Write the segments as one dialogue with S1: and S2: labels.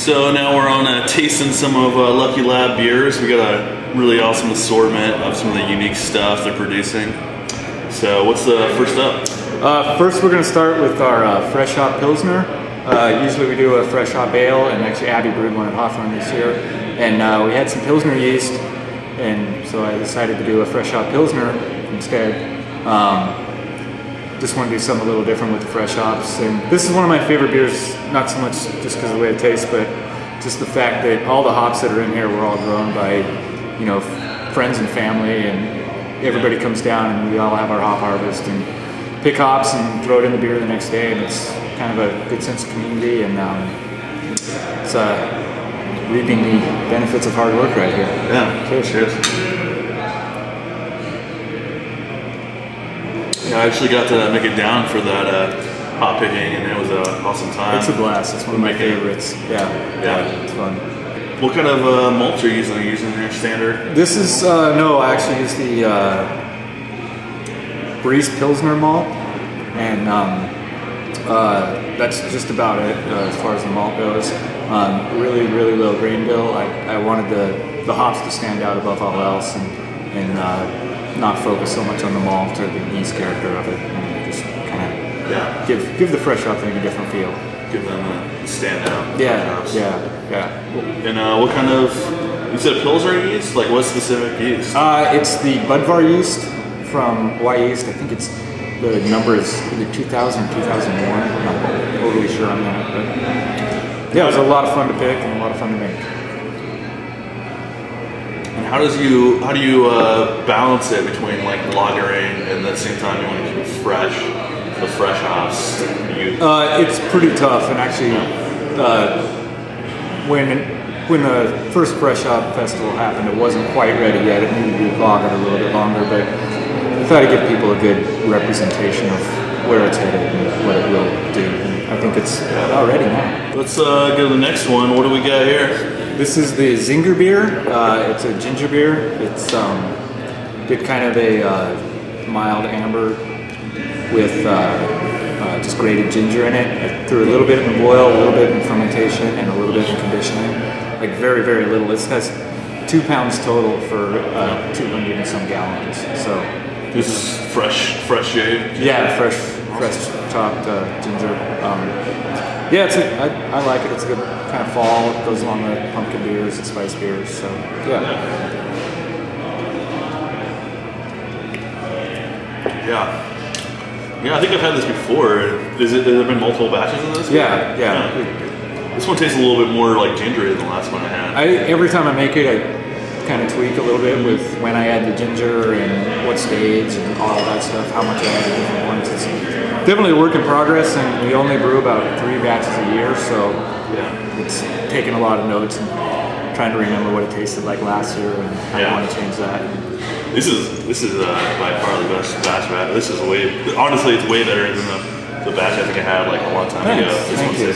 S1: So now we're on tasting some of Lucky Lab beers. We got a really awesome assortment of some of the unique stuff they're producing. So what's the first up?
S2: First we're going to start with our fresh hop Pilsner. Usually we do a fresh hop ale, and actually Abby brewed one at Hawthorne this year. And we had some Pilsner yeast, and so I decided to do a fresh hop Pilsner instead. Just want to do something a little different with the fresh hops. And this is one of my favorite beers, not so much just because of the way it tastes, but just the fact that all the hops that are in here were all grown by, you know, friends and family, and everybody comes down and we all have our hop harvest and pick hops and throw it in the beer the next day, and it's kind of a good sense of community, and it's reaping the benefits of hard work right here.
S1: Yeah, cheers. Yeah, I actually got to make it down for that hop picking, and it was an awesome time.
S2: It's a blast. It's one of my favorites. Yeah, it's fun.
S1: What kind of malts are you using? Are you using your standard?
S2: This is, no, I actually use the Breeze Pilsner malt, and that's just about it as far as the malt goes. Really, really low grain bill. I wanted the hops to stand out above all else, and not focus so much on the malt or the yeast character of it, and just kind of give the fresh hop thing a different feel.
S1: Give them a standout.
S2: Yeah.
S1: And what kind of, you said Pilsner yeast? Like what specific yeast?
S2: It's the Budvar yeast from Y Yeast. I think the number is either 2000 or 2001. I'm not totally sure on that, but yeah, it was a lot of fun to pick and a lot of fun to make.
S1: And how do you balance it between like lagering and at the same time you want to keep it fresh, the fresh hops?
S2: It's pretty tough, and actually, when the first fresh hop festival happened, it wasn't quite ready yet. It needed to be lagered a little bit longer, but I try to give people a good representation of where it's headed and what it will do. And I think it's about ready now.
S1: Let's go to the next one. What do we got here?
S2: This is the Zinger beer. It's a ginger beer. It's did kind of a mild amber with just grated ginger in it. I threw a little bit in the boil, a little bit in fermentation, and a little bit in conditioning. Like very, very little. This has 2 pounds total for 200 and some gallons. So
S1: this is fresh shaved?
S2: Yeah, fresh chopped ginger. Yeah, I like it. It's a good kind of fall. It goes along with pumpkin beers and spice beers. So yeah.
S1: Yeah, I think I've had this before. Has there been multiple batches of this?
S2: Yeah.
S1: This one tastes a little bit more like gingery than the last one I had.
S2: Every time I make it, I kind of tweak a little bit with when I add the ginger and what stage and all of that stuff, how much I add to different ones. It's definitely a work in progress, and we only brew about 3 batches a year, so it's taking a lot of notes and trying to remember what it tasted like last year and how I want to change that.
S1: This is by far the best batch I've had. This is honestly, it's way better than the batch I think I had like a long time ago.
S2: Thank you.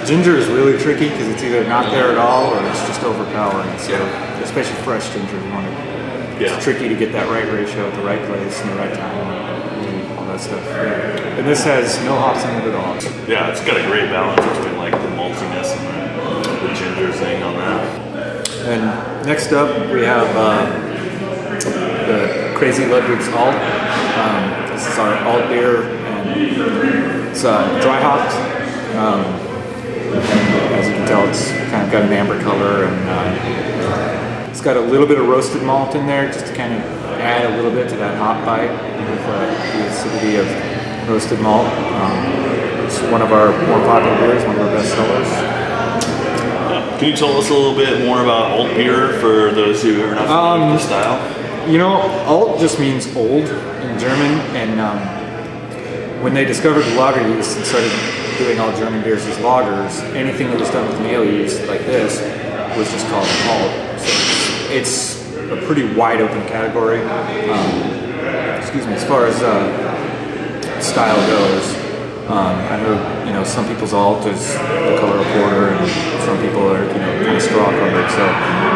S2: Ginger is really tricky because it's either not there at all or it's just overpowering. So especially fresh ginger, it's tricky to get that right ratio at the right place and the right time and all that stuff. Yeah. And this has no hops in it at all.
S1: Yeah, it's got a great balance between like the maltiness and the ginger thing on that.
S2: And next up we have the Crazy Ludwig's Alt. This is our alt beer, and it's dry hopped. As you can tell, it's kind of got an amber color, and it's got a little bit of roasted malt in there just to kind of add a little bit to that hop bite with the acidity of roasted malt. It's one of our more popular beers, one of our best sellers.
S1: Can you tell us a little bit more about alt beer for those who are not familiar with the style?
S2: You know, alt just means old in German, and when they discovered the lager yeast and started doing all German beers as lagers, anything that was done with male yeast like this was just called alt. So it's a pretty wide open category. As far as style goes, I know some people's alt is the color of porter, and some people are kind of straw colored. So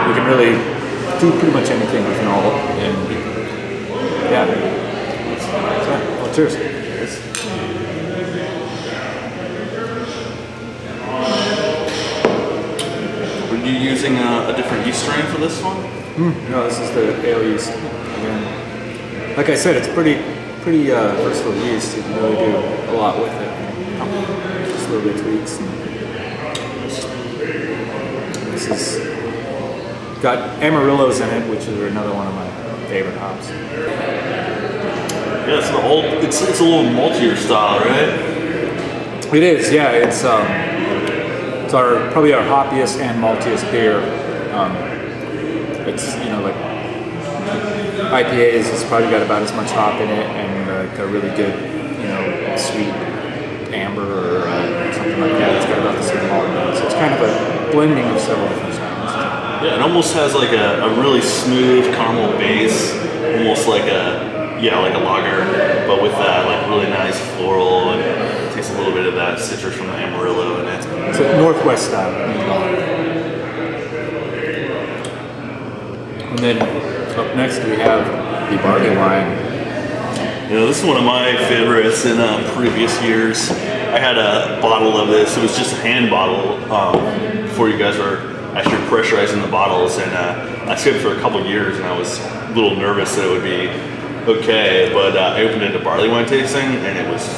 S2: we can really do pretty much anything with an alt, and well, cheers.
S1: you using a different yeast strain for this one?
S2: No, this is the ale yeast. Again, like I said, it's pretty versatile yeast. You can really do a lot with it. Just a little bit of tweaks. And this has got Amarillos in it, which are another one of my favorite hops.
S1: Yeah, it's a little maltier style, right?
S2: It is, yeah. It's probably our hoppiest and maltiest beer. It's like IPAs. It's probably got about as much hop in it, and like a really good sweet amber or something like that. It's got about the same malt in it. So it's kind of a blending of several different styles.
S1: Yeah, it almost has like a really smooth caramel base, almost like a lager, but with that like really nice floral, and it takes a little bit of that citrus from the Amarillo in it.
S2: It's a Northwest style. And then up next we have the barley wine.
S1: This is one of my favorites in previous years. I had a bottle of this. It was just a hand bottle before you guys were actually pressurizing the bottles, and I saved it for a couple years, and I was a little nervous that it would be okay, but I opened it to barley wine tasting, and it was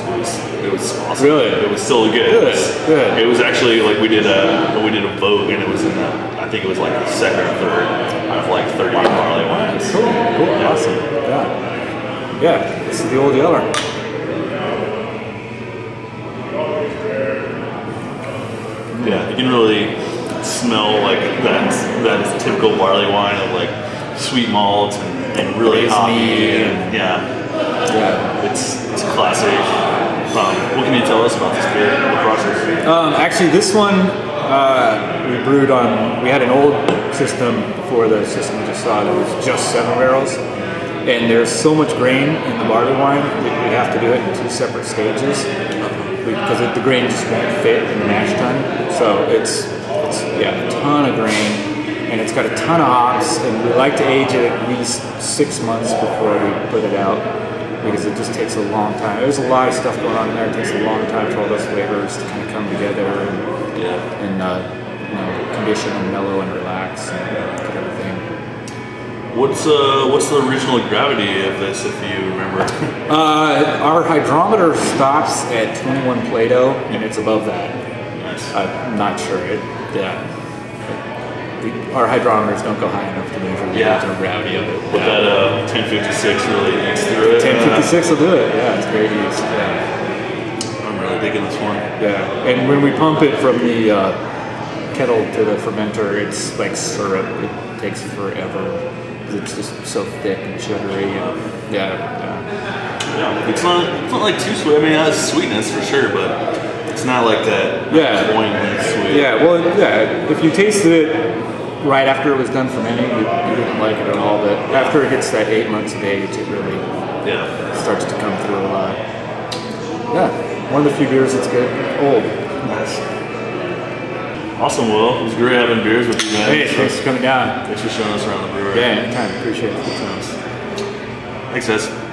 S1: awesome.
S2: Really?
S1: It was still good.
S2: Good.
S1: It was actually like we did a vote, and it was in I think it was like the second or third out of like 30 barley wines.
S2: Cool.
S1: Yeah.
S2: Awesome. Yeah. This is the Old Yeller.
S1: Yeah, you can really smell like that typical barley wine of like sweet malt and really hoppy, and it's classic. What can you tell us about this beer, the process?
S2: Actually, this one we brewed on. We had an old system before the system we just saw that was just 7 barrels, and there's so much grain in the barley wine that we have to do it in 2 separate stages because the grain just won't fit in the mash tun. So it's a ton of grain. And it's got a ton of hops, and we like to age it at least 6 months before we put it out, because it just takes a long time. There's a lot of stuff going on in there. It takes a long time for all those flavors to kind of come together and condition and mellow and relax and everything.
S1: What's the original gravity of this, if you remember?
S2: Our hydrometer stops at 21 Plato, and it's above that.
S1: Nice.
S2: I'm not sure. Our hydrometers don't go high enough to measure the original gravity of it.
S1: But that 1056 really eats through it.
S2: 1056 will do it. Yeah, it's great yeast. Yeah.
S1: I'm really digging this one.
S2: Yeah, and when we pump it from the kettle to the fermenter, it's like syrup. It takes forever because it's just so thick and sugary. And
S1: It's not like too sweet. I mean, it has sweetness for sure, but it's not like that. Poignant sweet.
S2: Yeah. Well, yeah. If you tasted it right after it was done fermenting, you didn't like it at all. But after it hits that 8 months of age, it really starts to come through a lot. Yeah, one of the few beers that's good. Old.
S1: Nice. Awesome, Will. It was great having beers with you guys.
S2: Hey, thanks for coming down.
S1: Thanks for showing us around the brewery.
S2: Yeah, anytime. Appreciate it.
S1: Thanks, guys.